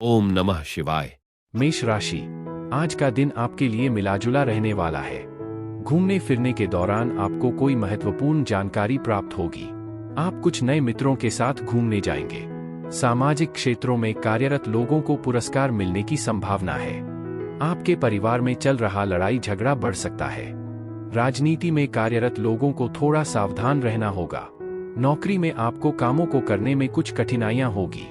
ओम नमः शिवाय। मेष राशि, आज का दिन आपके लिए मिलाजुला रहने वाला है। घूमने फिरने के दौरान आपको कोई महत्वपूर्ण जानकारी प्राप्त होगी। आप कुछ नए मित्रों के साथ घूमने जाएंगे। सामाजिक क्षेत्रों में कार्यरत लोगों को पुरस्कार मिलने की संभावना है। आपके परिवार में चल रहा लड़ाई झगड़ा बढ़ सकता है। राजनीति में कार्यरत लोगों को थोड़ा सावधान रहना होगा। नौकरी में आपको कामों को करने में कुछ कठिनाइयां होगी।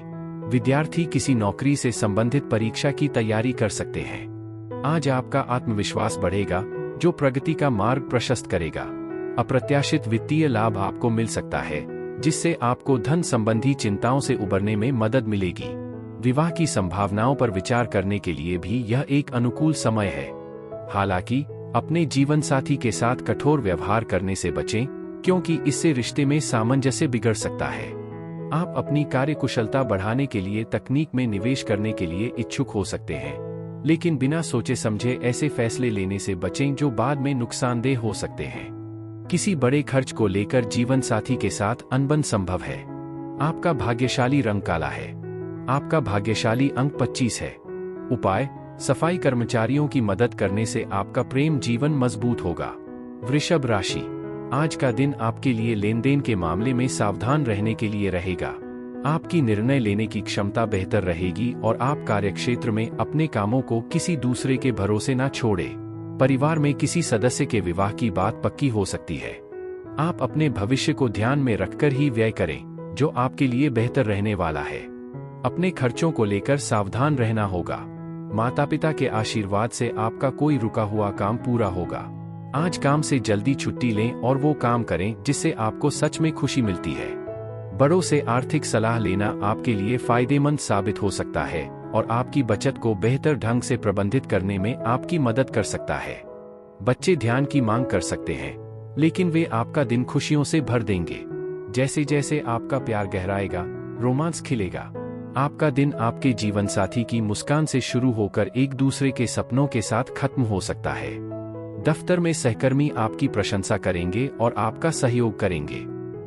विद्यार्थी किसी नौकरी से संबंधित परीक्षा की तैयारी कर सकते हैं। आज आपका आत्मविश्वास बढ़ेगा, जो प्रगति का मार्ग प्रशस्त करेगा। अप्रत्याशित वित्तीय लाभ आपको मिल सकता है, जिससे आपको धन संबंधी चिंताओं से उबरने में मदद मिलेगी। विवाह की संभावनाओं पर विचार करने के लिए भी यह एक अनुकूल समय है। हालांकि अपने जीवन साथी के साथ कठोर व्यवहार करने से बचें, क्योंकि इससे रिश्ते में सामंजस्य बिगड़ सकता है। आप अपनी कार्यकुशलता बढ़ाने के लिए तकनीक में निवेश करने के लिए इच्छुक हो सकते हैं, लेकिन बिना सोचे समझे ऐसे फैसले लेने से बचें जो बाद में नुकसानदेह हो सकते हैं। किसी बड़े खर्च को लेकर जीवन साथी के साथ अनबन संभव है। आपका भाग्यशाली रंग काला है। आपका भाग्यशाली अंक 25 है। उपाय: सफाई कर्मचारियों की मदद करने से आपका प्रेम जीवन मजबूत होगा। वृषभ राशि, आज का दिन आपके लिए लेन देन के मामले में सावधान रहने के लिए रहेगा। आपकी निर्णय लेने की क्षमता बेहतर रहेगी और आप कार्यक्षेत्र में अपने कामों को किसी दूसरे के भरोसे न छोड़ें। परिवार में किसी सदस्य के विवाह की बात पक्की हो सकती है। आप अपने भविष्य को ध्यान में रखकर ही व्यय करें, जो आपके लिए बेहतर रहने वाला है। अपने खर्चों को लेकर सावधान रहना होगा। माता पिता के आशीर्वाद से आपका कोई रुका हुआ काम पूरा होगा। आज काम से जल्दी छुट्टी लें और वो काम करें जिससे आपको सच में खुशी मिलती है। बड़ों से आर्थिक सलाह लेना आपके लिए फायदेमंद साबित हो सकता है और आपकी बचत को बेहतर ढंग से प्रबंधित करने में आपकी मदद कर सकता है। बच्चे ध्यान की मांग कर सकते हैं, लेकिन वे आपका दिन खुशियों से भर देंगे। जैसे जैसे आपका प्यार गहराएगा, रोमांस खिलेगा। आपका दिन आपके जीवन साथी की मुस्कान से शुरू होकर एक दूसरे के सपनों के साथ खत्म हो सकता है। दफ्तर में सहकर्मी आपकी प्रशंसा करेंगे और आपका सहयोग करेंगे।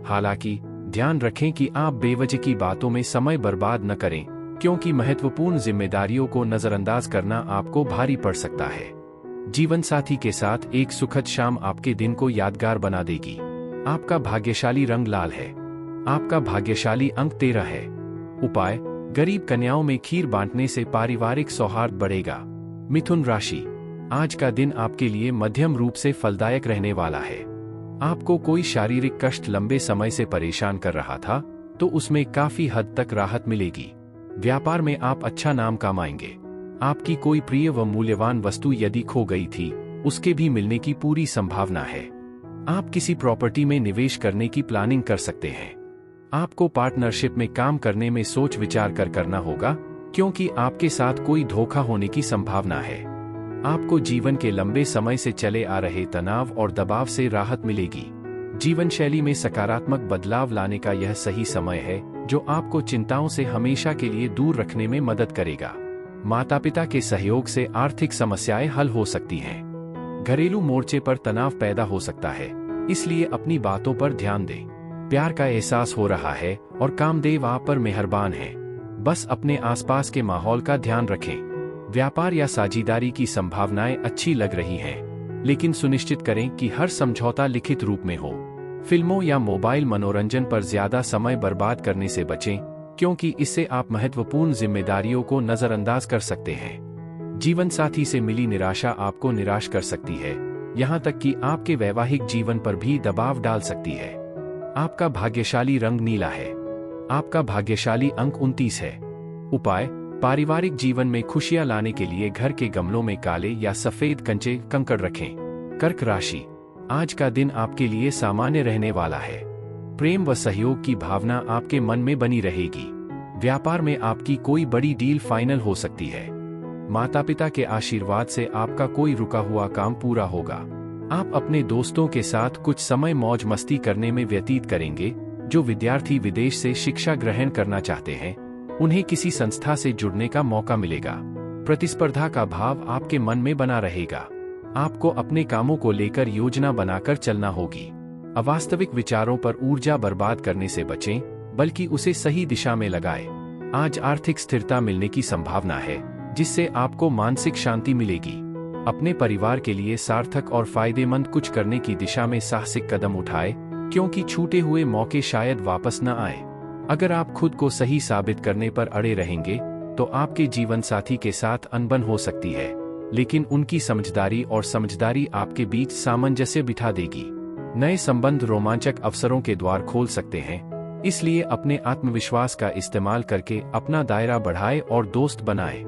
हालांकि ध्यान रखें कि आप बेवजह की बातों में समय बर्बाद न करें, क्योंकि महत्वपूर्ण जिम्मेदारियों को नजरअंदाज करना आपको भारी पड़ सकता है। जीवन साथी के साथ एक सुखद शाम आपके दिन को यादगार बना देगी। आपका भाग्यशाली रंग लाल है। आपका भाग्यशाली अंक 13 है। उपाय: गरीब कन्याओं में खीर बांटने से पारिवारिक सौहार्द बढ़ेगा। मिथुन राशि, आज का दिन आपके लिए मध्यम रूप से फलदायक रहने वाला है। आपको कोई शारीरिक कष्ट लंबे समय से परेशान कर रहा था, तो उसमें काफी हद तक राहत मिलेगी। व्यापार में आप अच्छा नाम कमाएंगे। आपकी कोई प्रिय व मूल्यवान वस्तु यदि खो गई थी, उसके भी मिलने की पूरी संभावना है। आप किसी प्रॉपर्टी में निवेश करने की प्लानिंग कर सकते हैं। आपको पार्टनरशिप में काम करने में सोच विचार कर करना होगा, क्योंकि आपके साथ कोई धोखा होने की संभावना है। आपको जीवन के लंबे समय से चले आ रहे तनाव और दबाव से राहत मिलेगी। जीवन शैली में सकारात्मक बदलाव लाने का यह सही समय है, जो आपको चिंताओं से हमेशा के लिए दूर रखने में मदद करेगा। माता पिता के सहयोग से आर्थिक समस्याएं हल हो सकती हैं। घरेलू मोर्चे पर तनाव पैदा हो सकता है, इसलिए अपनी बातों पर ध्यान दें। प्यार का एहसास हो रहा है और कामदेव आप पर मेहरबान है। बस अपने आसपास के माहौल का ध्यान रखें। व्यापार या साझेदारी की संभावनाएं अच्छी लग रही हैं, लेकिन सुनिश्चित करें कि हर समझौता लिखित रूप में हो। फिल्मों या मोबाइल मनोरंजन पर ज्यादा समय बर्बाद करने से बचें, क्योंकि इससे आप महत्वपूर्ण जिम्मेदारियों को नजरअंदाज कर सकते हैं। जीवन साथी से मिली निराशा आपको निराश कर सकती है, यहाँ तक कि आपके वैवाहिक जीवन पर भी दबाव डाल सकती है। आपका भाग्यशाली रंग नीला है। आपका भाग्यशाली अंक 29 है। उपाय: पारिवारिक जीवन में खुशियां लाने के लिए घर के गमलों में काले या सफेद कंचे कंकड़ रखें। कर्क राशि, आज का दिन आपके लिए सामान्य रहने वाला है। प्रेम व सहयोग की भावना आपके मन में बनी रहेगी। व्यापार में आपकी कोई बड़ी डील फाइनल हो सकती है। माता पिता के आशीर्वाद से आपका कोई रुका हुआ काम पूरा होगा। आप अपने दोस्तों के साथ कुछ समय मौज मस्ती करने में व्यतीत करेंगे। जो विद्यार्थी विदेश से शिक्षा ग्रहण करना चाहते हैं, उन्हें किसी संस्था से जुड़ने का मौका मिलेगा। प्रतिस्पर्धा का भाव आपके मन में बना रहेगा। आपको अपने कामों को लेकर योजना बनाकर चलना होगी। अवास्तविक विचारों पर ऊर्जा बर्बाद करने से बचें, बल्कि उसे सही दिशा में लगाएं। आज आर्थिक स्थिरता मिलने की संभावना है, जिससे आपको मानसिक शांति मिलेगी। अपने परिवार के लिए सार्थक और फायदेमंद कुछ करने की दिशा में साहसिक कदम उठाए, क्योंकि छूटे हुए मौके शायद वापस न आए। अगर आप खुद को सही साबित करने पर अड़े रहेंगे, तो आपके जीवन साथी के साथ अनबन हो सकती है, लेकिन उनकी समझदारी आपके बीच सामंजस्य बिठा देगी। नए संबंध रोमांचक अवसरों के द्वार खोल सकते हैं, इसलिए अपने आत्मविश्वास का इस्तेमाल करके अपना दायरा बढ़ाए और दोस्त बनाए।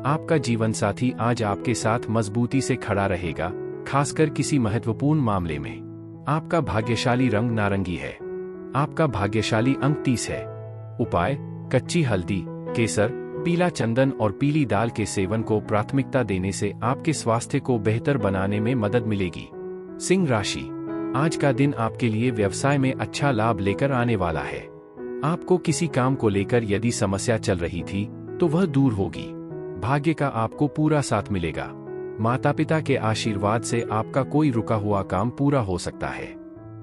आपका जीवन साथी आज आपके साथ मजबूती से खड़ा रहेगा, खासकर किसी महत्वपूर्ण मामले में। आपका भाग्यशाली रंग नारंगी है। आपका भाग्यशाली अंक 30 है। उपाय: कच्ची हल्दी, केसर, पीला चंदन और पीली दाल के सेवन को प्राथमिकता देने से आपके स्वास्थ्य को बेहतर बनाने में मदद मिलेगी। सिंह राशि, आज का दिन आपके लिए व्यवसाय में अच्छा लाभ लेकर आने वाला है। आपको किसी काम को लेकर यदि समस्या चल रही थी, तो वह दूर होगी। भाग्य का आपको पूरा साथ मिलेगा। माता पिता के आशीर्वाद से आपका कोई रुका हुआ काम पूरा हो सकता है।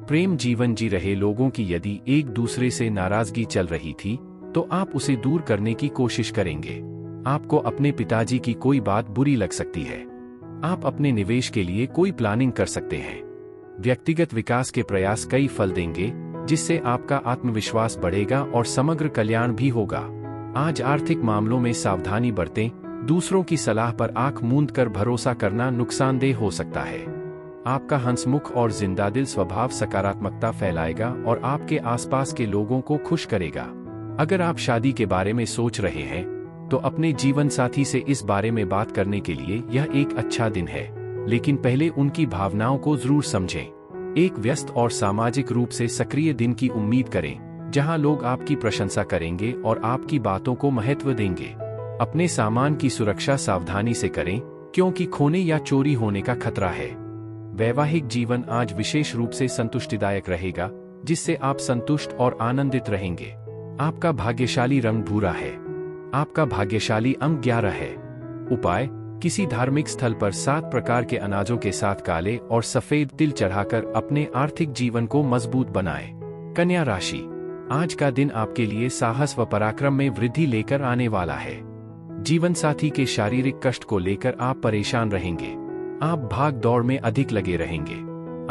प्रेम जीवन जी रहे लोगों की यदि एक दूसरे से नाराजगी चल रही थी, तो आप उसे दूर करने की कोशिश करेंगे। आपको अपने पिताजी की कोई बात बुरी लग सकती है। आप अपने निवेश के लिए कोई प्लानिंग कर सकते हैं। व्यक्तिगत विकास के प्रयास कई फल देंगे, जिससे आपका आत्मविश्वास बढ़ेगा और समग्र कल्याण भी होगा। आज आर्थिक मामलों में सावधानी बरतें। दूसरों की सलाह पर आंख मूंद कर भरोसा करना नुकसानदेह हो सकता है। आपका हंसमुख और जिंदादिल स्वभाव सकारात्मकता फैलाएगा और आपके आसपास के लोगों को खुश करेगा। अगर आप शादी के बारे में सोच रहे हैं, तो अपने जीवन साथी से इस बारे में बात करने के लिए यह एक अच्छा दिन है, लेकिन पहले उनकी भावनाओं को जरूर समझें। एक व्यस्त और सामाजिक रूप से सक्रिय दिन की उम्मीद करें, जहां लोग आपकी प्रशंसा करेंगे और आपकी बातों को महत्व देंगे। अपने सामान की सुरक्षा सावधानी से करें, क्योंकि खोने या चोरी होने का खतरा है। वैवाहिक जीवन आज विशेष रूप से संतुष्टिदायक रहेगा, जिससे आप संतुष्ट और आनंदित रहेंगे। आपका भाग्यशाली रंग भूरा है। आपका भाग्यशाली अंक 11 है। उपाय: किसी धार्मिक स्थल पर 7 प्रकार के अनाजों के साथ काले और सफेद तिल चढ़ाकर अपने आर्थिक जीवन को मजबूत बनाएं। कन्या राशि, आज का दिन आपके लिए साहस व पराक्रम में वृद्धि लेकर आने वाला है। जीवन साथी के शारीरिक कष्ट को लेकर आप परेशान रहेंगे। आप भाग दौड़ में अधिक लगे रहेंगे।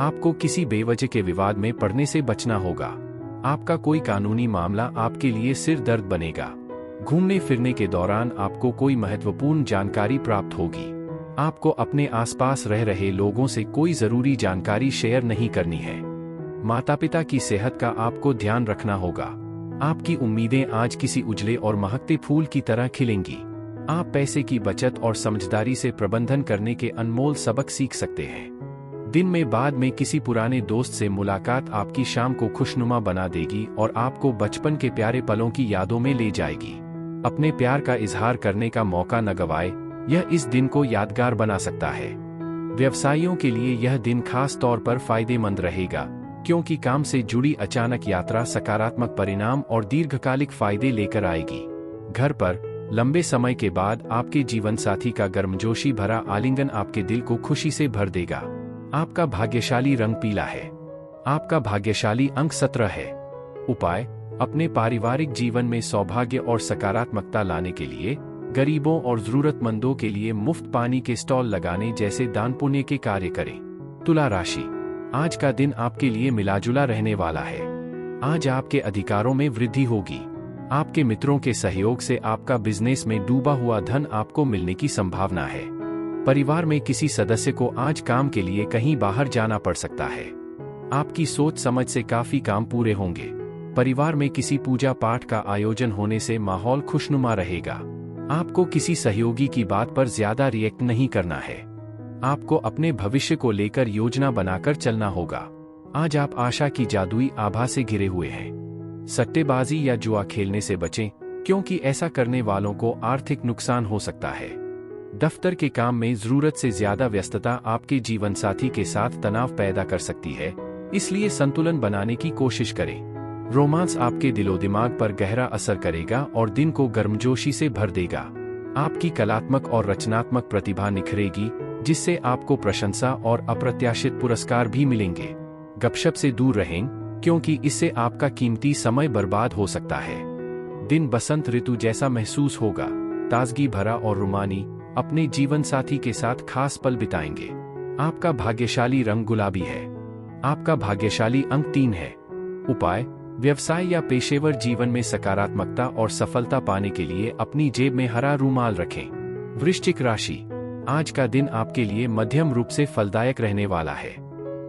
आपको किसी बेवजह के विवाद में पड़ने से बचना होगा। आपका कोई कानूनी मामला आपके लिए सिर दर्द बनेगा। घूमने फिरने के दौरान आपको कोई महत्वपूर्ण जानकारी प्राप्त होगी। आपको अपने आसपास रह रहे लोगों से कोई जरूरी जानकारी शेयर नहीं करनी है। माता पिता की सेहत का आपको ध्यान रखना होगा। आपकी उम्मीदें आज किसी उजले और महकते फूल की तरह खिलेंगी। आप पैसे की बचत और समझदारी से प्रबंधन करने के अनमोल सबक सीख सकते हैं। दिन में बाद में किसी पुराने दोस्त से मुलाकात आपकी शाम को खुशनुमा बना देगी और आपको बचपन के प्यारे पलों की यादों में ले जाएगी। अपने प्यार का इजहार करने का मौका न गवाए, यह इस दिन को यादगार बना सकता है। व्यवसायियों के लिए यह दिन खास तौर पर फायदेमंद रहेगा, क्योंकि काम से जुड़ी अचानक यात्रा सकारात्मक परिणाम और दीर्घकालिक फायदे लेकर आएगी। घर पर लंबे समय के बाद आपके जीवन साथी का गर्मजोशी भरा आलिंगन आपके दिल को खुशी से भर देगा। आपका भाग्यशाली रंग पीला है। आपका भाग्यशाली अंक 17 है। उपाय: अपने पारिवारिक जीवन में सौभाग्य और सकारात्मकता लाने के लिए गरीबों और जरूरतमंदों के लिए मुफ्त पानी के स्टॉल लगाने जैसे दान पुण्य के कार्य करें। तुला राशि, आज का दिन आपके लिए मिलाजुला रहने वाला है। आज आपके अधिकारों में वृद्धि होगी। आपके मित्रों के सहयोग से आपका बिजनेस में डूबा हुआ धन आपको मिलने की संभावना है। परिवार में किसी सदस्य को आज काम के लिए कहीं बाहर जाना पड़ सकता है। आपकी सोच समझ से काफी काम पूरे होंगे। परिवार में किसी पूजा पाठ का आयोजन होने से माहौल खुशनुमा रहेगा। आपको किसी सहयोगी की बात पर ज्यादा रिएक्ट नहीं करना है। आपको अपने भविष्य को लेकर योजना बनाकर चलना होगा। आज आप आशा की जादुई आभा से घिरे हुए हैं। सट्टेबाजी या जुआ खेलने से बचें, क्योंकि ऐसा करने वालों को आर्थिक नुकसान हो सकता है। दफ्तर के काम में जरूरत से ज्यादा व्यस्तता आपके जीवन साथी के साथ तनाव पैदा कर सकती है, इसलिए संतुलन बनाने की कोशिश करें। रोमांस आपके दिलो दिमाग पर गहरा असर करेगा और दिन को गर्मजोशी से भर देगा। आपकी कलात्मक और रचनात्मक प्रतिभा निखरेगी, जिससे आपको प्रशंसा और अप्रत्याशित पुरस्कार भी मिलेंगे। गपशप से दूर रहें, क्योंकि इससे आपका कीमती समय बर्बाद हो सकता है। दिन बसंत ऋतु जैसा महसूस होगा, ताजगी भरा और रुमानी। अपने जीवन साथी के साथ खास पल बिताएंगे। आपका भाग्यशाली रंग गुलाबी है। आपका भाग्यशाली अंक 3 है। उपाय: व्यवसाय या पेशेवर जीवन में सकारात्मकता और सफलता पाने के लिए अपनी जेब में हरा रूमाल रखें। वृश्चिक राशि, आज का दिन आपके लिए मध्यम रूप से फलदायक रहने वाला है।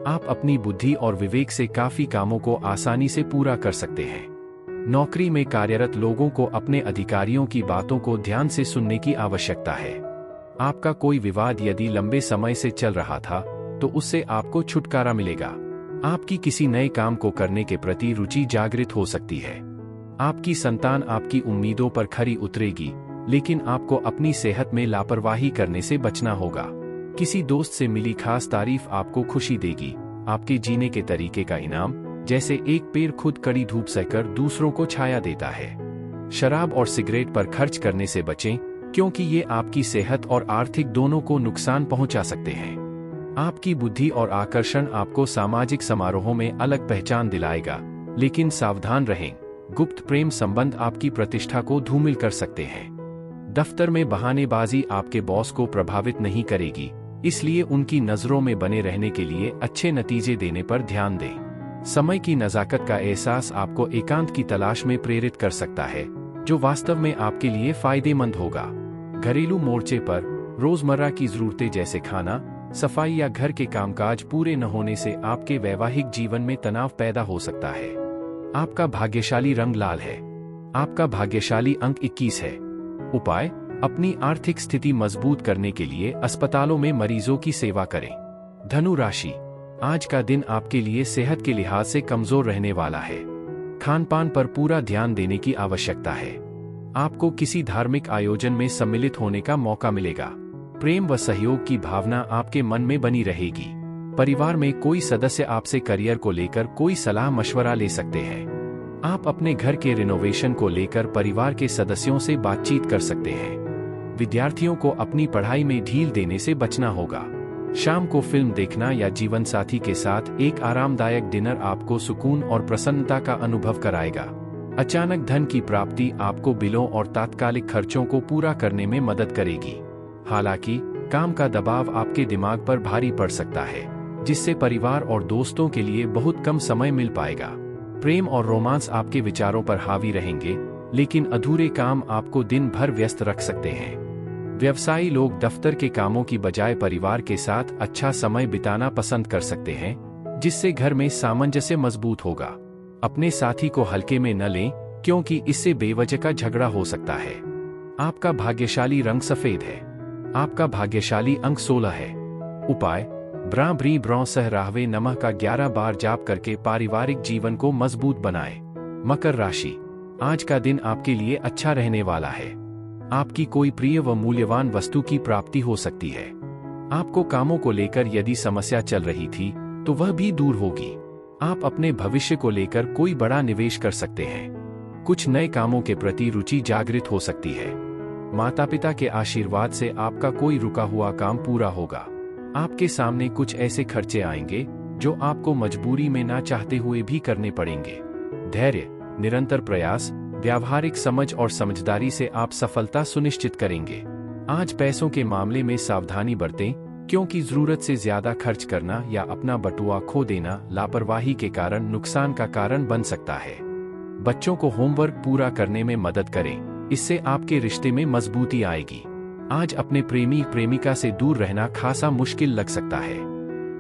आप अपनी बुद्धि और विवेक से काफी कामों को आसानी से पूरा कर सकते हैं। नौकरी में कार्यरत लोगों को अपने अधिकारियों की बातों को ध्यान से सुनने की आवश्यकता है। आपका कोई विवाद यदि लंबे समय से चल रहा था, तो उससे आपको छुटकारा मिलेगा। आपकी किसी नए काम को करने के प्रति रुचि जागृत हो सकती है। आपकी संतान आपकी उम्मीदों पर खरी उतरेगी, लेकिन आपको अपनी सेहत में लापरवाही करने से बचना होगा। किसी दोस्त से मिली खास तारीफ आपको खुशी देगी। आपके जीने के तरीके का इनाम, जैसे एक पेड़ खुद कड़ी धूप सहकर दूसरों को छाया देता है। शराब और सिगरेट पर खर्च करने से बचें, क्योंकि ये आपकी सेहत और आर्थिक दोनों को नुकसान पहुंचा सकते हैं। आपकी बुद्धि और आकर्षण आपको सामाजिक समारोहों में अलग पहचान दिलाएगा, लेकिन सावधान रहें, गुप्त प्रेम संबंध आपकी प्रतिष्ठा को धूमिल कर सकते हैं। दफ्तर में बहानेबाजी आपके बॉस को प्रभावित नहीं करेगी, इसलिए उनकी नजरों में बने रहने के लिए अच्छे नतीजे देने पर ध्यान दें। समय की नज़ाकत का एहसास आपको एकांत की तलाश में प्रेरित कर सकता है, जो वास्तव में आपके लिए फायदेमंद होगा। घरेलू मोर्चे पर रोजमर्रा की जरूरतें जैसे खाना, सफाई या घर के कामकाज पूरे न होने से आपके वैवाहिक जीवन में तनाव पैदा हो सकता है। आपका भाग्यशाली रंग लाल है। आपका भाग्यशाली अंक 21 है। उपाय: अपनी आर्थिक स्थिति मजबूत करने के लिए अस्पतालों में मरीजों की सेवा करें। धनु राशि, आज का दिन आपके लिए सेहत के लिहाज से कमजोर रहने वाला है। खानपान पर पूरा ध्यान देने की आवश्यकता है। आपको किसी धार्मिक आयोजन में सम्मिलित होने का मौका मिलेगा। प्रेम व सहयोग की भावना आपके मन में बनी रहेगी। परिवार में कोई सदस्य आपसे करियर को लेकर कोई सलाह मशवरा ले सकते हैं। आप अपने घर के रिनोवेशन को लेकर परिवार के सदस्यों से बातचीत कर सकते हैं। विद्यार्थियों को अपनी पढ़ाई में ढील देने से बचना होगा। शाम को फिल्म देखना या जीवनसाथी के साथ एक आरामदायक डिनर आपको सुकून और प्रसन्नता का अनुभव कराएगा। अचानक धन की प्राप्ति आपको बिलों और तात्कालिक खर्चों को पूरा करने में मदद करेगी। हालांकि काम का दबाव आपके दिमाग पर भारी पड़ सकता है, जिससे परिवार और दोस्तों के लिए बहुत कम समय मिल पाएगा। प्रेम और रोमांस आपके विचारों पर हावी रहेंगे, लेकिन अधूरे काम आपको दिन भर व्यस्त रख सकते हैं। व्यवसायी लोग दफ्तर के कामों की बजाय परिवार के साथ अच्छा समय बिताना पसंद कर सकते हैं, जिससे घर में सामंजस्य मजबूत होगा। अपने साथी को हल्के में न लें, क्योंकि इससे बेवजह का झगड़ा हो सकता है। आपका भाग्यशाली रंग सफेद है। आपका भाग्यशाली अंक 16 है। उपाय: ब्रां ब्री ब्रौं सह राहवे नमः का 11 बार जाप करके पारिवारिक जीवन को मजबूत बनाएं। मकर राशि, आज का दिन आपके लिए अच्छा रहने वाला है। आपकी कोई प्रिय व मूल्यवान वस्तु की प्राप्ति हो सकती है। आपको कामों को लेकर यदि समस्या चल रही थी, तो वह भी दूर होगी। आप अपने भविष्य को लेकर कोई बड़ा निवेश कर सकते हैं। कुछ नए कामों के प्रति रुचि जागृत हो सकती है। माता पिता के आशीर्वाद से आपका कोई रुका हुआ काम पूरा होगा। आपके सामने कुछ ऐसे खर्चे आएंगे जो आपको मजबूरी में ना चाहते हुए भी करने पड़ेंगे। धैर्य, निरंतर प्रयास, व्यावहारिक समझ और समझदारी से आप सफलता सुनिश्चित करेंगे। आज पैसों के मामले में सावधानी बरतें, क्योंकि जरूरत से ज्यादा खर्च करना या अपना बटुआ खो देना लापरवाही के कारण नुकसान का कारण बन सकता है। बच्चों को होमवर्क पूरा करने में मदद करें, इससे आपके रिश्ते में मजबूती आएगी। आज अपने प्रेमी प्रेमिका से दूर रहना खासा मुश्किल लग सकता है।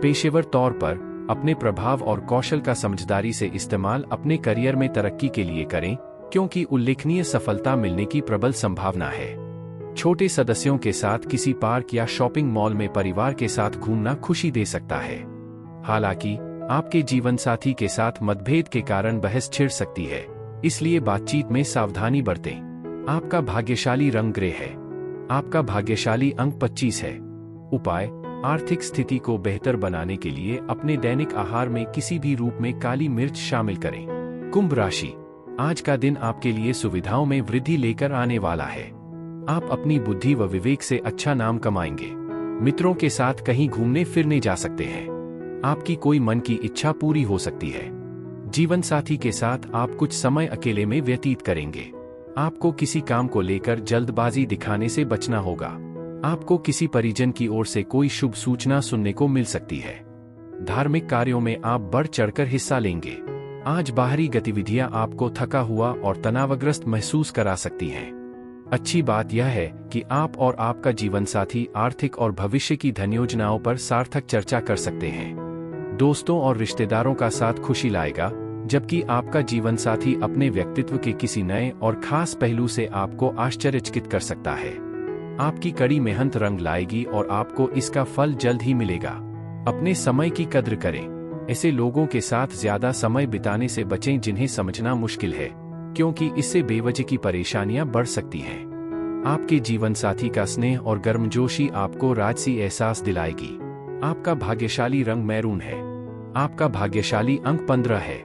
पेशेवर तौर पर अपने प्रभाव और कौशल का समझदारी से इस्तेमाल अपने करियर में तरक्की के लिए करें, क्योंकि उल्लेखनीय सफलता मिलने की प्रबल संभावना है। छोटे सदस्यों के साथ किसी पार्क या शॉपिंग मॉल में परिवार के साथ घूमना खुशी दे सकता है। हालांकि आपके जीवनसाथी के साथ मतभेद के कारण बहस छिड़ सकती है, इसलिए बातचीत में सावधानी बरतें। आपका भाग्यशाली रंग ग्रे है। आपका भाग्यशाली अंक 25 है। उपाय: आर्थिक स्थिति को बेहतर बनाने के लिए अपने दैनिक आहार में किसी भी रूप में काली मिर्च शामिल करें। कुंभ राशि, आज का दिन आपके लिए सुविधाओं में वृद्धि लेकर आने वाला है। आप अपनी बुद्धि व विवेक से अच्छा नाम कमाएंगे। मित्रों के साथ कहीं घूमने फिरने जा सकते हैं। आपकी कोई मन की इच्छा पूरी हो सकती है। जीवन साथी के साथ आप कुछ समय अकेले में व्यतीत करेंगे। आपको किसी काम को लेकर जल्दबाजी दिखाने से बचना होगा। आपको किसी परिजन की ओर से कोई शुभ सूचना सुनने को मिल सकती है। धार्मिक कार्यों में आप बढ़ चढ़कर हिस्सा लेंगे। आज बाहरी गतिविधियां आपको थका हुआ और तनावग्रस्त महसूस करा सकती हैं। अच्छी बात यह है कि आप और आपका जीवनसाथी आर्थिक और भविष्य की धन योजनाओं पर सार्थक चर्चा कर सकते हैं। दोस्तों और रिश्तेदारों का साथ खुशी लाएगा, जबकि आपका जीवनसाथी अपने व्यक्तित्व के किसी नए और खास पहलू से आपको आश्चर्यचकित कर सकता है। आपकी कड़ी मेहनत रंग लाएगी और आपको इसका फल जल्द ही मिलेगा। अपने समय की कद्र करें। ऐसे लोगों के साथ ज्यादा समय बिताने से बचें जिन्हें समझना मुश्किल है, क्योंकि इससे बेवजह की परेशानियां बढ़ सकती हैं। आपके जीवनसाथी का स्नेह और गर्मजोशी आपको राजसी एहसास दिलाएगी। आपका भाग्यशाली रंग मैरून है। आपका भाग्यशाली अंक 15 है।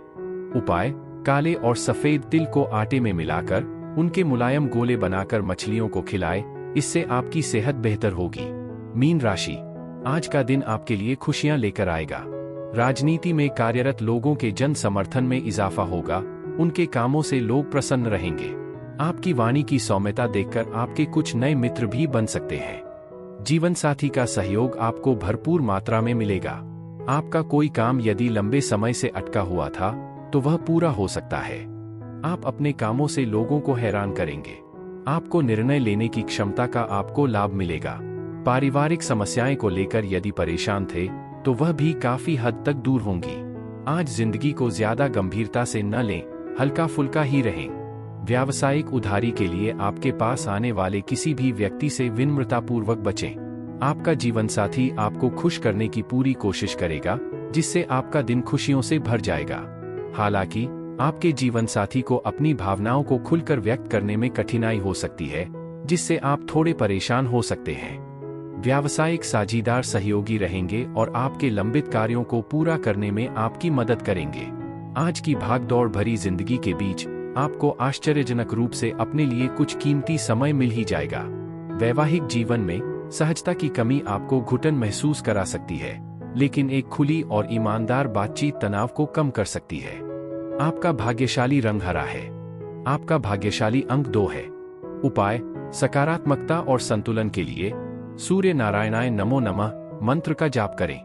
उपाय: काले और सफेद तिल को आटे में मिलाकर उनके मुलायम गोले बनाकर मछलियों को खिलाएं, इससे आपकी सेहत बेहतर होगी। मीन राशि: आज का दिन आपके लिए खुशियां लेकर आएगा। राजनीति में कार्यरत लोगों के जन समर्थन में इजाफा होगा। उनके कामों से लोग प्रसन्न रहेंगे। आपकी वाणी की सौम्यता देखकर आपके कुछ नए मित्र भी बन सकते हैं। जीवन साथी का सहयोग आपको भरपूर मात्रा में मिलेगा। आपका कोई काम यदि लंबे समय से अटका हुआ था तो वह पूरा हो सकता है। आप अपने कामों से लोगों को हैरान करेंगे। आपको निर्णय लेने की क्षमता का आपको लाभ मिलेगा। पारिवारिक समस्याएं को लेकर यदि परेशान थे तो वह भी काफी हद तक दूर होंगी। आज जिंदगी को ज्यादा गंभीरता से न लें, हल्का फुल्का ही रहें। व्यावसायिक उधारी के लिए आपके पास आने वाले किसी भी व्यक्ति से विनम्रतापूर्वक बचें। आपका जीवनसाथी आपको खुश करने की पूरी कोशिश करेगा, जिससे आपका दिन खुशियों से भर जाएगा। हालांकि आपके जीवनसाथी को अपनी भावनाओं को खुलकर व्यक्त करने में कठिनाई हो सकती है, जिससे आप थोड़े परेशान हो सकते हैं। व्यावसायिक साझीदार सहयोगी रहेंगे और आपके लंबित कार्यों को पूरा करने में आपकी मदद करेंगे। आज की भागदौड़ भरी जिंदगी के बीच आपको आश्चर्यजनक रूप से अपने लिए कुछ कीमती समय मिल ही जाएगा। वैवाहिक जीवन में सहजता की कमी आपको घुटन महसूस करा सकती है, लेकिन एक खुली और ईमानदार बातचीत तनाव को कम कर सकती है। आपका भाग्यशाली रंग हरा है। आपका भाग्यशाली अंक 2 है। उपाय: सकारात्मकता और संतुलन के लिए सूर्य नारायणाय नमो नमः मंत्र का जाप करें।